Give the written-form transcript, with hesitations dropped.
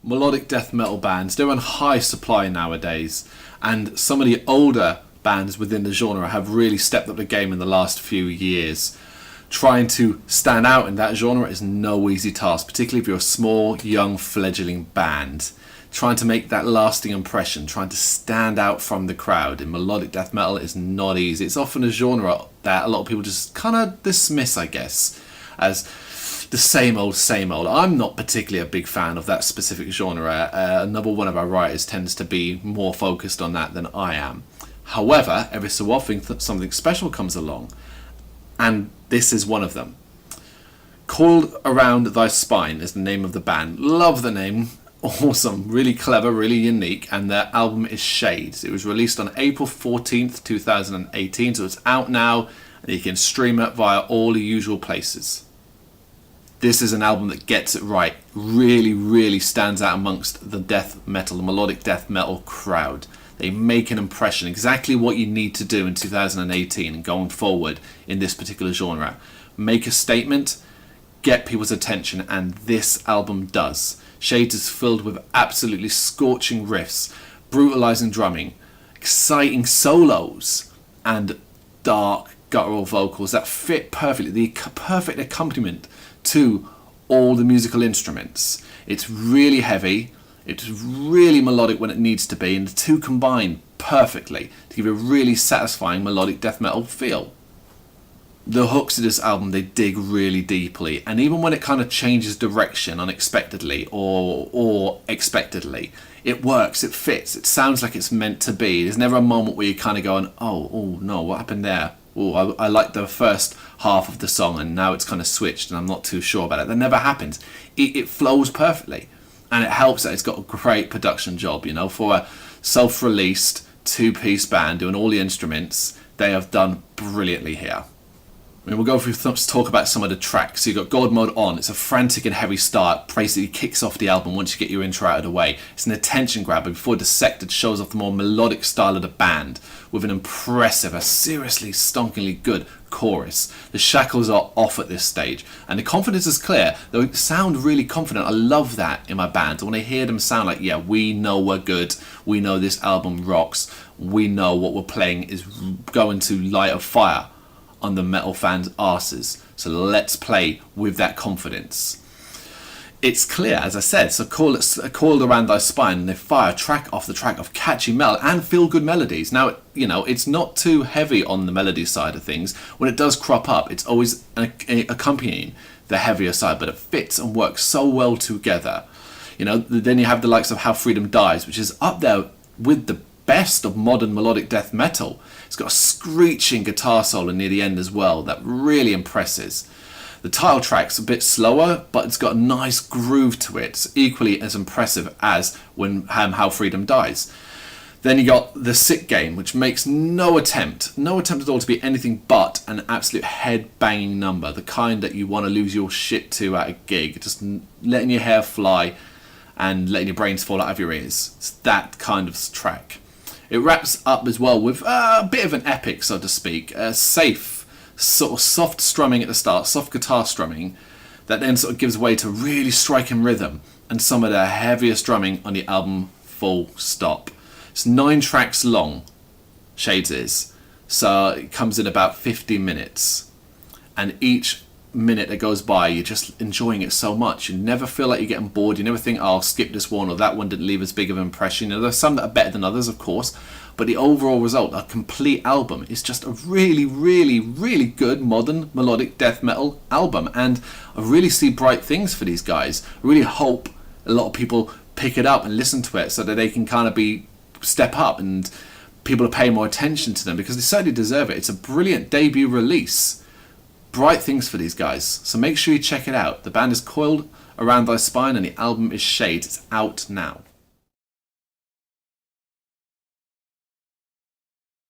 Melodic death metal bands, they're on high supply nowadays, and some of the older bands within the genre have really stepped up the game in the last few years. Trying to stand out in that genre is no easy task, particularly if you're a small, young, fledgling band. Trying to make that lasting impression, trying to stand out from the crowd in melodic death metal is not easy. It's often a genre that a lot of people just kind of dismiss, I guess, as the same old, same old. I'm not particularly a big fan of that specific genre. Another one of our writers tends to be more focused on that than I am. However, every so often something special comes along, and this is one of them. Coiled Around Thy Spine is the name of the band. Love the name. Awesome, really clever, really unique, and their album is Shades. It was released on April 14th, 2018, so it's out now, and you can stream it via all the usual places. This is an album that gets it right, really, really stands out amongst the death metal, the melodic death metal crowd. They make an impression, exactly what you need to do in 2018 and going forward in this particular genre. Make a statement, get people's attention, and this album does. Shades is filled with absolutely scorching riffs, brutalizing drumming, exciting solos, and dark guttural vocals that fit perfectly, the perfect accompaniment to all the musical instruments. It's really heavy, it's really melodic when it needs to be, and the two combine perfectly to give a really satisfying melodic death metal feel. The hooks of this album, they dig really deeply, and even when it kind of changes direction unexpectedly or expectedly, it works, it fits, it sounds like it's meant to be. There's never a moment where you're kind of going, oh no, what happened there? Oh, I like the first half of the song and now it's kind of switched and I'm not too sure about it. That never happens. It flows perfectly, and it helps that it's got a great production job, you know, for a self-released two-piece band doing all the instruments. They have done brilliantly here. I mean, we'll go through to talk about some of the tracks. So you've got God Mode On. It's a frantic and heavy start, basically kicks off the album once you get your intro out of the way. It's an attention grabber before Dissected shows off the more melodic style of the band with an impressive, a seriously stonkingly good chorus. The shackles are off at this stage, and the confidence is clear. They sound really confident. I love that in my band. When I hear them sound like, yeah, we know we're good. We know this album rocks. We know what we're playing is going to light a fire on the metal fans' arses. So let's play with that confidence. It's clear, as I said, so Coiled Around Thy Spine, and they fire track off the track of catchy metal and feel-good melodies. Now, you know, it's not too heavy on the melody side of things. When it does crop up, it's always accompanying the heavier side, but it fits and works so well together. You know, then you have the likes of How Freedom Dies, which is up there with the best of modern melodic death metal. It's got a screeching guitar solo near the end as well that really impresses. The title track's a bit slower, but it's got a nice groove to it. It's equally as impressive as when How Freedom Dies. Then you got The Sick Game, which makes no attempt at all to be anything but an absolute head-banging number, the kind that you want to lose your shit to at a gig, just letting your hair fly and letting your brains fall out of your ears. It's that kind of track. It wraps up as well with a bit of an epic, so to speak, a safe, sort of soft strumming at the start, soft guitar strumming, that then sort of gives way to really striking rhythm and some of the heaviest drumming on the album, full stop. It's 9 tracks long, Shades is, so it comes in about 50 minutes, and each minute that goes by, you're just enjoying it so much. You never feel like you're getting bored. You never think, oh, I'll skip this one, or that one didn't leave as big of an impression. You know, there's some that are better than others, of course, but the overall result, a complete album, is just a really, really, really good modern melodic death metal album. And I really see bright things for these guys. I really hope a lot of people pick it up and listen to it so that they can kind of step up and people are paying more attention to them, because they certainly deserve it. It's a brilliant debut release. Bright things for these guys, so make sure you check it out. The band is Coiled Around Thy Spine and the album is Shades. It's out now.